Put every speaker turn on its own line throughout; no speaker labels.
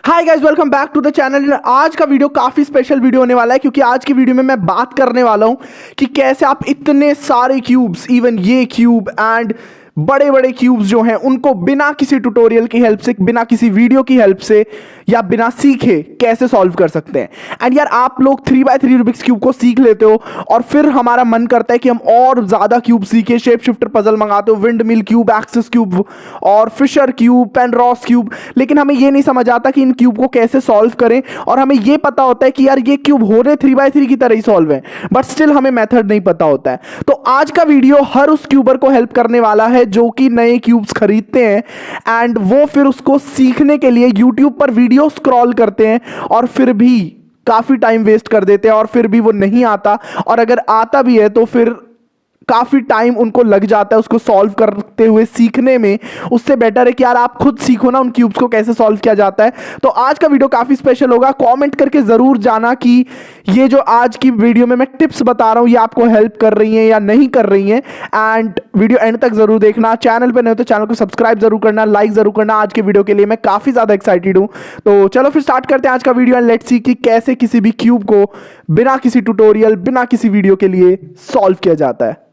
Hi guys, welcome back to the channel. आज का video काफी स्पेशल वीडियो होने वाला है क्योंकि आज की वीडियो में मैं बात करने वाला हूं कि कैसे आप इतने सारे क्यूब्स, इवन ये क्यूब एंड बड़े बड़े क्यूब्स जो हैं उनको बिना किसी ट्यूटोरियल की हेल्प से, बिना किसी वीडियो की हेल्प से या बिना सीखे कैसे सॉल्व कर सकते हैं। एंड यार, आप लोग 3x3 रूबिक्स क्यूब को सीख लेते हो और फिर हमारा मन करता है कि हम और ज्यादा क्यूब सीखे, शेप शिफ्टर पजल मंगाते हो, wind mill cube, axis cube और फिशर क्यूब, पेनरॉस क्यूब, लेकिन हमें ये नहीं समझ आता कि इन क्यूब को कैसे सॉल्व करें। और हमें ये पता होता है कि यार ये क्यूब हो रहे 3x3 की तरह ही सॉल्व है, बट स्टिल हमें मेथड नहीं पता होता है। तो आज का वीडियो हर उस क्यूबर को हेल्प करने वाला है जो कि नए क्यूब्स खरीदते हैं एंड वो फिर उसको सीखने के लिए YouTube पर वीडियो स्क्रॉल करते हैं और फिर भी काफी टाइम वेस्ट कर देते हैं और फिर भी वो नहीं आता, और अगर आता भी है तो फिर काफी टाइम उनको लग जाता है उसको सॉल्व करते हुए सीखने में। उससे बेटर है कि यार आप खुद सीखो ना उन क्यूब्स को कैसे सॉल्व किया जाता है। तो आज का वीडियो काफी स्पेशल होगा। कमेंट करके जरूर जाना कि ये जो आज की वीडियो में मैं टिप्स बता रहा हूं ये आपको हेल्प कर रही हैं या नहीं कर रही हैं। एंड वीडियो एंड तक जरूर देखना। चैनल पर नहीं हो तो चैनल को सब्सक्राइब जरूर करना, लाइक जरूर करना। आज के वीडियो के लिए मैं काफी ज्यादा एक्साइटेड हूं। तो चलो फिर स्टार्ट करते हैं आज का वीडियो एंड लेट्स सी कि कैसे किसी भी क्यूब को बिना किसी ट्यूटोरियल, बिना किसी वीडियो के लिए सॉल्व किया जाता है।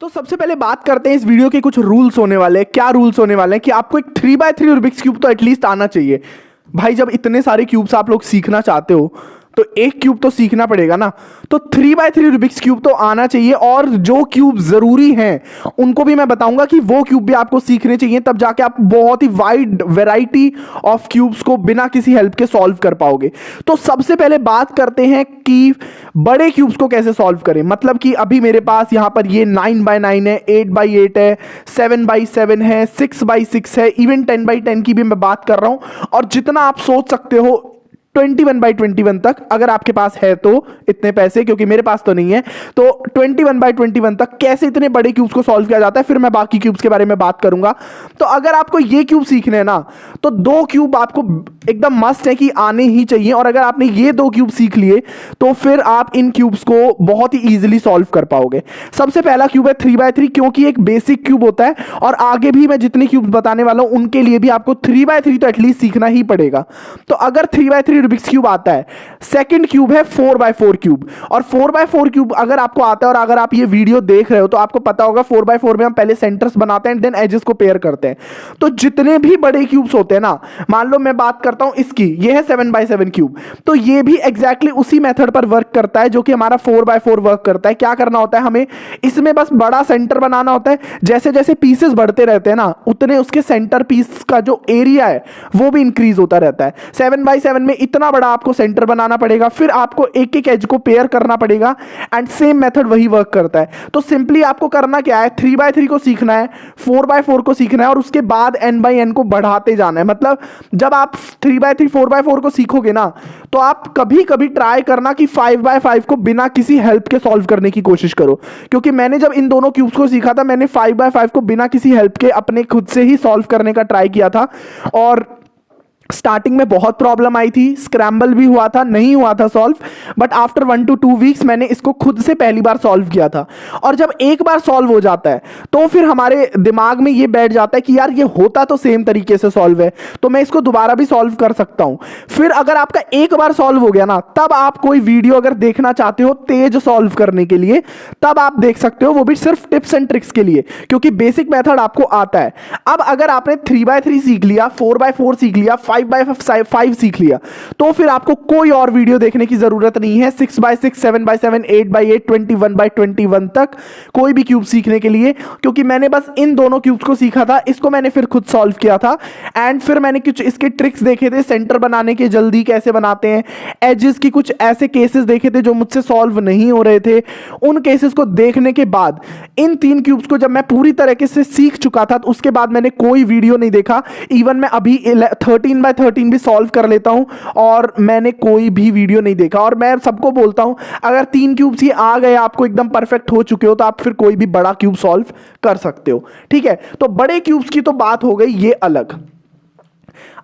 तो सबसे पहले बात करते हैं इस वीडियो के कुछ रूल्स होने वाले हैं। क्या रूल्स होने वाले हैं कि आपको एक 3x3 रूबिक्स क्यूब तो एटलीस्ट आना चाहिए। भाई, जब इतने सारे क्यूब्स आप लोग सीखना चाहते हो तो एक क्यूब तो सीखना पड़ेगा ना। तो 3x3 रूबिक्स क्यूब तो आना चाहिए, और जो क्यूब जरूरी हैं उनको भी मैं बताऊंगा कि वो क्यूब भी आपको सीखने चाहिए, तब जाके आप बहुत ही वाइड वैरायटी ऑफ क्यूब्स को बिना किसी हेल्प के सॉल्व कर पाओगे। तो सबसे पहले बात करते हैं कि बड़े क्यूब्स को कैसे सॉल्व करें। मतलब कि अभी मेरे पास यहां पर ये 9x9 है, 8x8 है, 7x7 है, 6x6 है, इवन 10x10 की भी मैं बात कर रहा हूं। और जितना आप सोच सकते हो 21x21 तक, अगर आपके पास है तो इतने पैसे, क्योंकि मेरे पास तो नहीं है, तो 21x21 तक कैसे इतने बड़े क्यूब्स को सॉल्व किया जाता है, फिर मैं बाकी क्यूब्स के बारे में बात करूंगा। तो अगर आपको ये क्यूब सीखने हैं ना, तो दो क्यूब आपको एकदम मस्ट है कि आने ही चाहिए। और अगर आपने ये दो क्यूब सीख लिए तो फिर आप इन क्यूब्स को बहुत ही इजीली सॉल्व कर पाओगे। सबसे पहला क्यूब है 3x3, क्योंकि एक बेसिक क्यूब होता है और आगे भी मैं जितने क्यूब्स बताने वाला हूं उनके लिए भी आपको 3x3 तो एटलीस्ट सीखना ही पड़ेगा। तो अगर 3x3 रूबिक्स क्यूब आता है, सेकंड क्यूब है 4x4 क्यूब। और 4x4 क्यूब अगर आपको आता है और अगर आप ये वीडियो देख रहे हो तो आपको पता होगा 4x4 में हम पहले सेंटर्स बनाते हैं देन एजेस को पेयर करते हैं। तो जितने भी बड़े क्यूब्स होते हैं ना, मान लो मैं बात करता हूं इसकी, ये है 7x7 क्यूब, तो ये भी एग्जैक्टली उसी मेथड पर वर्क करता है जो कि हमारा 4x4 वर्क करता है। क्या करना होता है हमें, इसमें बस बड़ा सेंटर बनाना होता है। जैसे जैसे पीसेस बढ़ते रहते हैं ना, उतने उसके सेंटर पीस का जो एरिया है वो भी इंक्रीज होता रहता है। 7x7 में इतना बड़ा आपको सेंटर बनाना पड़ेगा, फिर आपको एक एक एज को पेयर करना पड़ेगा एंड सेम मेथड वही वर्क करता है। तो सिंपली आपको करना क्या है, 3x3 को सीखना है, 4x4 को सीखना है और उसके बाद n/n को बढ़ाते जाना है। मतलब जब आप 3x3 4x4 को सीखोगे ना, तो आप कभी कभी ट्राई करना कि 5x5 को बिना किसी हेल्प के सॉल्व करने की कोशिश करो। क्योंकि मैंने जब इन दोनों क्यूब्स को सीखा था, मैंने 5x5 को बिना किसी हेल्प के अपने खुद से ही सॉल्व करने का ट्राई किया था और स्टार्टिंग में बहुत प्रॉब्लम आई थी, स्क्रैम्बल भी हुआ था, नहीं हुआ था solve. But after 1 to 2 weeks मैंने इसको खुद से पहली बार सॉल्व किया था। और जब एक बार सॉल्व हो जाता है तो फिर हमारे दिमाग में ये बैठ जाता है कि यार ये होता तो सेम तरीके से सॉल्व है, तो मैं इसको दोबारा भी सॉल्व कर सकता हूं। फिर अगर आपका एक बार सॉल्व हो गया ना, तब आप कोई वीडियो अगर देखना चाहते हो तेज सॉल्व करने के लिए, तब आप देख सकते हो, वो भी सिर्फ टिप्स एंड ट्रिक्स के लिए, क्योंकि बेसिक मेथड आपको आता है। अब अगर आपने 3x3 सीख लिया, 4x4 सीख लिया, 5x5 सीख लिया, तो फिर आपको कोई और वीडियो देखने की जरूरत नहीं है 6x6, 7x7, 8x8, 21x21 तक कोई भी क्यूब सीखने के लिए, क्योंकि मैंने बस इन दोनों क्यूब्स को सीखा था। इसको मैंने फिर खुद सॉल्व किया था एंड फिर मैंने कुछ इसके ट्रिक्स देखे थे, सेंटर बनाने के जल्दी कैसे बनाते हैं, एजेस की कुछ ऐसे केसेस देखे थे जो मुझसे सॉल्व नहीं हो रहे थे। उन केसेस को देखने के बाद इन 3 क्यूब्स को जब मैं पूरी तरीके से सीख चुका था, तो उसके बाद मैंने कोई वीडियो नहीं देखा। इवन मैं अभी 13x13 भी सॉल्व कर लेता हूं और मैंने कोई भी वीडियो नहीं देखा। और मैं सबको बोलता हूं, अगर 3 क्यूब्स ही आ गए, आपको एकदम परफेक्ट हो चुके हो, तो आप फिर कोई भी बड़ा क्यूब सॉल्व कर सकते हो। ठीक है, तो बड़े क्यूब्स की तो बात हो गई ये अलग।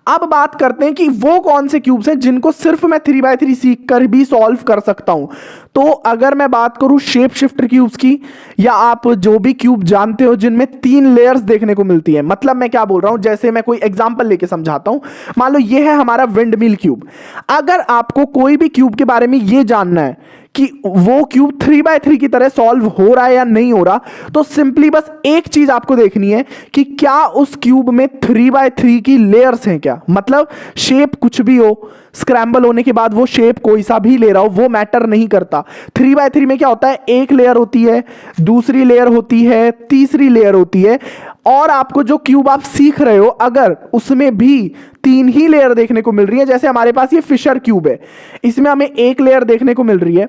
अब बात करते हैं कि वो कौन से क्यूब्स हैं जिनको सिर्फ मैं 3x3 सीख कर भी सॉल्व कर सकता हूं। तो अगर मैं बात करूं शेप शिफ्टर क्यूब्स की, या आप जो भी क्यूब जानते हो जिनमें 3 लेयर्स देखने को मिलती है, मतलब मैं क्या बोल रहा हूं, जैसे मैं कोई एग्जांपल लेके समझाता हूं। मान लो ये है हमारा विंडमिल क्यूब। अगर आपको कोई भी क्यूब के बारे में ये जानना है कि वो क्यूब 3x3 की तरह सॉल्व हो रहा है या नहीं हो रहा, तो सिंपली बस एक चीज आपको देखनी है कि क्या उस क्यूब में 3x3 की लेयर्स हैं क्या। मतलब शेप कुछ भी हो, स्क्रैम्बल होने के बाद वो शेप कोई सा भी ले रहा हो, वो मैटर नहीं करता। 3x3 में क्या होता है, एक लेयर होती है, दूसरी लेयर होती है, तीसरी लेयर होती है, और आपको जो क्यूब आप सीख रहे हो अगर उसमें भी 3 ही लेयर देखने को मिल रही है, जैसे हमारे पास ये फिशर क्यूब है, इसमें हमें 1 लेयर देखने को मिल रही है,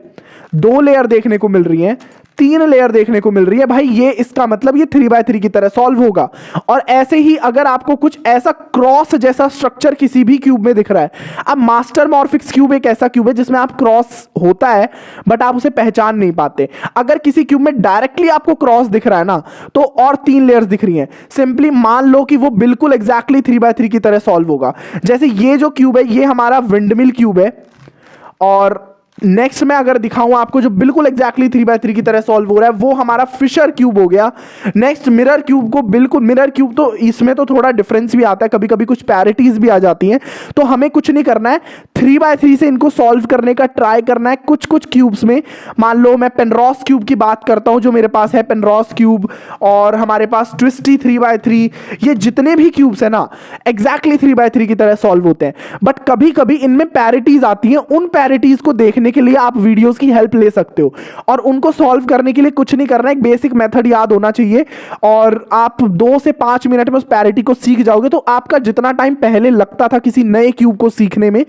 2 लेयर देखने को मिल रही है, 3 लेयर देखने को मिल रही है, भाई ये इसका मतलब ये 3x3 की तरह सॉल्व होगा। और ऐसे ही अगर आपको कुछ ऐसा क्रॉस जैसा स्ट्रक्चर किसी भी क्यूब में दिख रहा है, अब मास्टर मॉर्फिक्स क्यूब एक ऐसा क्यूब है जिसमें आप क्रॉस होता है बट आप उसे पहचान नहीं पाते। अगर किसी क्यूब में डायरेक्टली आपको क्रॉस दिख रहा है ना, तो और 3 लेयर्स दिख रही हैं, सिंपली मान लो कि वो बिल्कुल एग्जैक्टली 3x3 की तरह सॉल्व होगा। जैसे ये जो क्यूब है ये हमारा विंडमिल क्यूब है, और नेक्स्ट में अगर दिखाऊं आपको जो बिल्कुल एग्जैक्टली 3x3 की तरह सॉल्व हो रहा है, वो हमारा फिशर क्यूब हो गया। नेक्स्ट मिरर क्यूब को बिल्कुल, मिरर क्यूब तो इसमें तो थोड़ा डिफरेंस भी आता है, कभी कभी कुछ पैरिटीज भी आ जाती हैं, तो हमें कुछ नहीं करना है, 3x3 से इनको सॉल्व करने का ट्राई करना है। कुछ कुछ क्यूब्स में, मान लो मैं पेनरॉस क्यूब की बात करता हूं, जो मेरे पास है पेनरॉस क्यूब, और हमारे पास ट्विस्टी 3x3, ये जितने भी क्यूब्स है ना एग्जैक्टली 3x3 की तरह सॉल्व होते हैं, बट कभी कभी इनमें पैरिटीज आती हैं। उन पैरिटीज को देखने के लिए आप वीडियोस की हेल्प ले सकते हो, और उनको सॉल्व करने के लिए कुछ नहीं करना है, एक बेसिक मेथड याद होना चाहिए, और आप 2 से 5 मिनट में उस पैरिटी को सीख जाओगे, तो आपका जितना टाइम पहले लगता था किसी नए क्यूब को सीखने में,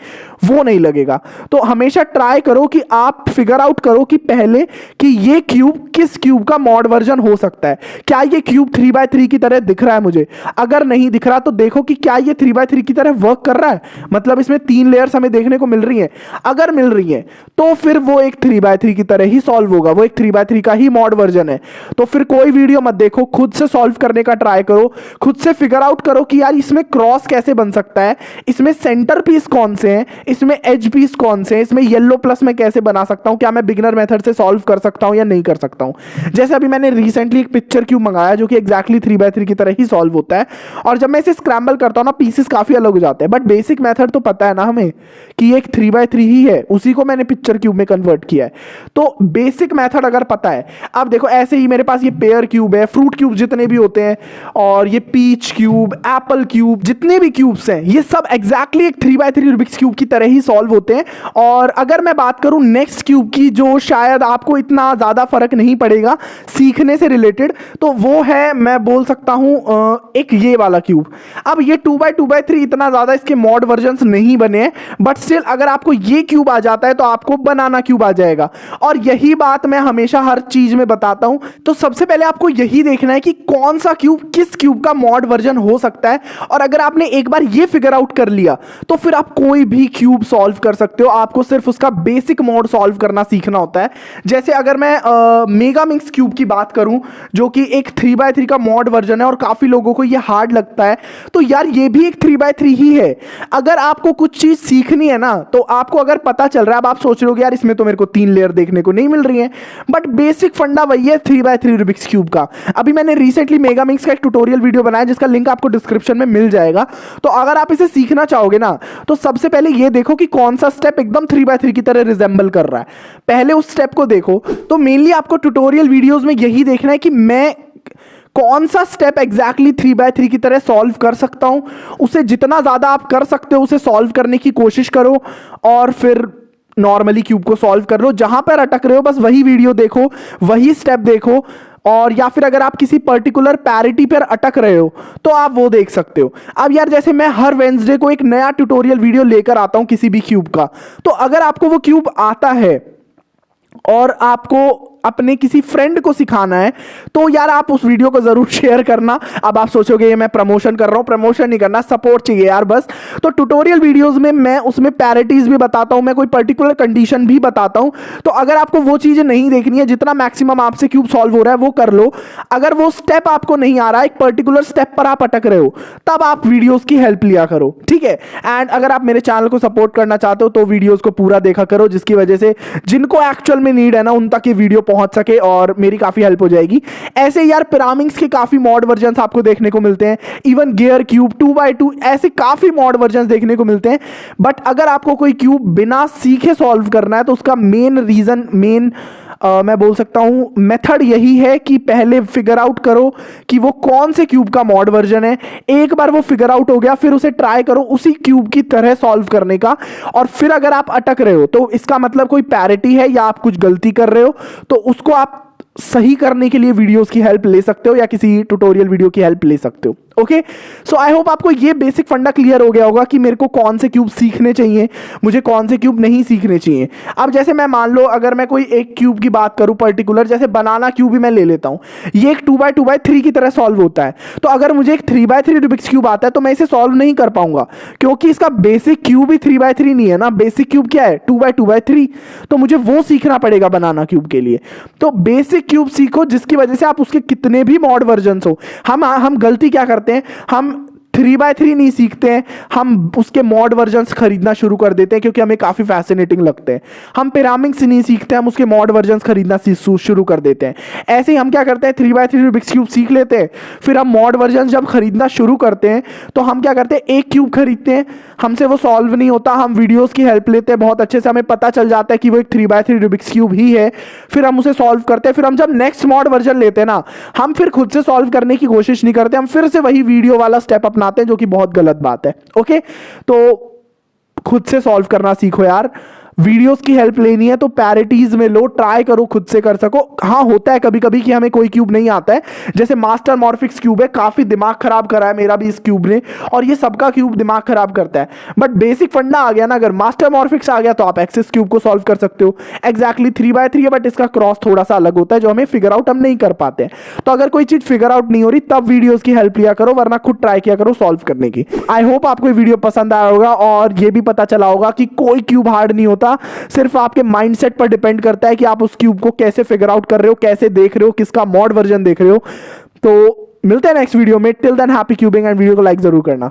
वो नहीं लगेगा। तो हमेशा ट्राई करो कि आप फिगर आउट करो कि पहले कि ये क्यूब किस क्यूब का मॉड वर्जन हो सकता है। क्या ये क्यूब 3x3 की तरह दिख रहा है मुझे? अगर नहीं दिख रहा तो देखो कि क्या ये 3x3 की तरह वर्क कर रहा है, मतलब इसमें 3 लेयर्स हमें देखने को मिल रही हैं। अगर मिल रही हैं तो फिर वो एक 3x3 की तरह ही सॉल्व होगा, वो एक 3x3 का ही मॉड वर्जन है। तो फिर कोई वीडियो मत देखो, खुद से सॉल्व करने का ट्राई करो, खुद से फिगर आउट करो कि यार इसमें क्रॉस कैसे बन सकता है, इसमें सेंटर पीस कौन से हैं, इसमें एज पीस कौन से हैं, इसमें येलो प्लस मैं कैसे बना सकता हूं, क्या मैं बिगिनर मेथड से सॉल्व कर सकता हूं या नहीं कर सकता हूं। जैसे अभी मैंने रिसेंटली एक पिक्चर क्यूब मंगाया जो कि एग्जैक्टली 3x3 की तरह ही सॉल्व होता है, और जब मैं इसे स्क्रैम्बल करता हूं ना, पीसेस काफी अलग हो जाते हैं, बट बेसिक मेथड तो पता है ना हमें कि एक 3x3 ही है, उसी को मैंने पिक्चर क्यूब में कन्वर्ट किया है। तो बेसिक मेथड अगर पता है, अब देखो ऐसे ही मेरे पास ये पेयर क्यूब है, फ्रूट क्यूब जितने भी होते हैं, और ये पीच क्यूब, एप्पल क्यूब, जितने भी क्यूब्स हैं ये सब एग्जैक्टली एक 3x3 रूबिक्स क्यूब की तरह ही सॉल्व होते हैं। और अगर मैं बात करूं नेक्स्ट क्यूब की, जो शायद आपको इतना ज्यादा फर्क नहीं पड़ेगा सीखने से रिलेटेड, तो वो है, मैं बोल सकता हूं एक ये वाला क्यूब। अब ये 2x2x3 इतना ज्यादा इसके मॉड वर्जन्स नहीं बने हैं, बट स्टिल अगर आपको ये क्यूब आ जाता है तो आपको बनाना क्यूब आ जाएगा। और यही बात मैं हमेशा हर चीज में बताता हूं। तो सबसे पहले आपको यही देखना है कि कौन सा क्यूब किस क्यूब का मॉड वर्जन हो सकता है, और अगर आपने एक बार ये फिगर आउट कर लिया तो फिर आप कोई भी क्यूब सॉल्व कर सकते हो। आपको सिर्फ उसका बेसिक मॉड सॉल्व करना सीखना होता है। जैसे अगर मैं मेगामिक्स क्यूब की बात करूं, जो कि एक 3x3 का मॉड वर्जन है और काफी लोगों को ये हार्ड लगता है, तो यार ये भी एक 3x3 ही है। अगर आपको कुछ चीज सीखनी है ना, तो आपको अगर पता चल रहा है, अब आप सोच रहे हो कि यार इसमें तो मेरे को 3 लेयर देखने को नहीं मिल रही है, बट बेसिक फंडा वही है 3x3 रूबिक्स क्यूब का। अभी मैंने रिसेंटली मेगामिक्स का एक ट्यूटोरियल वीडियो बनाया जिसका लिंक आपको डिस्क्रिप्शन में मिल जाएगा। तो अगर आप इसे सीखना चाहोगे ना, तो सबसे पहले ये देखो कि कौन सा स्टेप एकदम 3x3 की तरह रिजेंबल कर रहा है, पहले उस स्टेप को देखो। तो मेनली आपको ट्यूटोरियल वीडियोस में यही देखना है कि मैं कौन सा स्टेप एग्जैक्टली 3x3 की तरह सॉल्व कर सकता हूं। उसे जितना ज्यादा आप कर सकते हो उसे सॉल्व करने की कोशिश करो, और फिर नॉर्मली क्यूब को सॉल्व कर लो। जहां पर अटक रहे हो बस वही वीडियो देखो, वही स्टेप देखो, और या फिर अगर आप किसी पर्टिकुलर पैरिटी पर अटक रहे हो तो आप वो देख सकते हो। अब यार जैसे मैं हर वेडनेसडे को एक नया ट्यूटोरियल वीडियो लेकर आता हूं किसी भी क्यूब का, तो अगर आपको वो क्यूब आता है और आपको अपने किसी फ्रेंड को सिखाना है तो यार आप उस वीडियो को जरूर शेयर करना। अब आप सोचोगे ये मैं प्रमोशन कर रहा हूं, प्रमोशन नहीं करना, सपोर्ट चाहिए यार बस। तो ट्यूटोरियल वीडियोस में मैं उसमें पैरिटीज भी बताता हूं, मैं कोई पर्टिकुलर कंडीशन भी बताता हूं। तो अगर आपको वो चीजें नहीं देखनी है, जितना मैक्सिमम आपसे क्यूब सॉल्व हो रहा है वो कर लो। अगर वो स्टेप आपको नहीं आ रहा है, एक पर्टिकुलर स्टेप पर आप अटक रहे हो, तब आप वीडियोस की हेल्प लिया करो, ठीक है। एंड अगर आप मेरे चैनल को सपोर्ट करना चाहते हो तो वीडियोस को पूरा देखा करो, जिसकी वजह से जिनको एक्चुअल में नीड है ना उन तक ये वीडियो पहुंच सके और मेरी काफी हेल्प हो जाएगी। ऐसे यार पिरामिड्स के काफी मॉड वर्जन्स आपको देखने को मिलते हैं, इवन गियर क्यूब 2x2 ऐसे काफी मॉड वर्जन्स देखने को मिलते हैं। बट अगर आपको कोई क्यूब बिना सीखे सॉल्व करना है तो उसका मेन रीजन, मैं बोल सकता हूं मेथड यही है कि पहले फिगर आउट करो कि वो कौन से क्यूब का मॉड वर्जन है। एक बार वो फिगर आउट हो गया फिर उसे ट्राई करो उसी क्यूब की तरह सॉल्व करने का, और फिर अगर आप अटक रहे हो तो इसका मतलब कोई पैरिटी है या आप कुछ गलती कर रहे हो, तो उसको आप सही करने के लिए वीडियोस की हेल्प ले सकते हो या किसी ट्यूटोरियल वीडियो की हेल्प ले सकते हो। ओके, सो आई होप आपको ये बेसिक फंडा क्लियर हो गया होगा कि मेरे को कौन से क्यूब सीखने चाहिए, मुझे कौन से क्यूब नहीं सीखने चाहिए। अब जैसे मैं मान लो अगर मैं कोई एक क्यूब की बात करूं पर्टिकुलर, जैसे बनाना क्यूब ही मैं ले लेता हूं, ये एक 2x2x3 की तरह सॉल्व होता है। तो अगर मुझे एक 3x3 रूबिक्स क्यूब आता है तो मैं इसे सॉल्व नहीं कर पाऊंगा, क्योंकि इसका बेसिक क्यूब ही 3x3 नहीं है ना, बेसिक क्यूब क्या है 2x2x3। तो मुझे वो सीखना पड़ेगा बनाना क्यूब के लिए। तो बेसिक क्यूब सीखो जिसकी वजह से आप उसके कितने भी मॉड वर्जन हो, हम गलती क्या करते हैं, हम 3x3 नहीं सीखते हैं, हम उसके मॉड वर्जन्स खरीदना शुरू कर देते हैं क्योंकि हमें काफी फैसिनेटिंग लगते हैं। हम पिरामिड्स नहीं सीखते, हम उसके मॉड वर्जन्स खरीदना शुरू कर देते हैं। ऐसे ही हम क्या करते हैं, 3x3 रूबिक्स क्यूब सीख लेते हैं, फिर हम मॉड वर्जन्स जब खरीदना शुरू करते हैं तो हम क्या करते हैं, एक क्यूब खरीदते हैं, हमसे वो सॉल्व नहीं होता, हम वीडियोस की हेल्प लेते हैं, बहुत अच्छे से हमें पता चल जाता है कि वो एक 3x3 रूबिक्स क्यूब ही है, फिर हम उसे सॉल्व करते हैं। फिर हम जब नेक्स्ट मॉड वर्जन लेते हैं ना, हम फिर खुद से सॉल्व करने की कोशिश नहीं करते, हम फिर से वही वीडियो वाला स्टेप अपनाते हैं, जो कि बहुत गलत बात है। ओके, तो खुद से सॉल्व करना सीखो यार। वीडियोस की हेल्प लेनी है तो पैरिटीज में लो, ट्राई करो खुद से कर सको। हाँ, होता है कभी कभी कि हमें कोई क्यूब नहीं आता है, जैसे मास्टर मॉर्फिक्स क्यूब है, काफी दिमाग खराब करा है मेरा भी इस क्यूब ने, और ये सबका क्यूब दिमाग खराब करता है। बट बेसिक फंडा आ गया ना, अगर मास्टर मॉर्फिक्स आ गया तो आप एक्सिस क्यूब को सॉल्व कर सकते हो। एग्जैक्टली 3x3 है, बट इसका क्रॉस थोड़ा सा अलग होता है जो हमें फिगर आउट हम नहीं कर पाते हैं। तो अगर कोई चीज फिगर आउट नहीं हो रही तब वीडियोस की हेल्प लिया करो, वरना खुद ट्राई किया करो सॉल्व करने की। आई होप आपको ये वीडियो पसंद आया होगा और ये भी पता चला होगा कि कोई क्यूब हार्ड नहीं होता, सिर्फ आपके माइंडसेट पर डिपेंड करता है कि आप उस क्यूब को कैसे फिगर आउट कर रहे हो, कैसे देख रहे हो, किसका मॉड वर्जन देख रहे हो। तो मिलते हैं नेक्स्ट वीडियो में। Till than happy cubing and video को लाइक जरूर करना।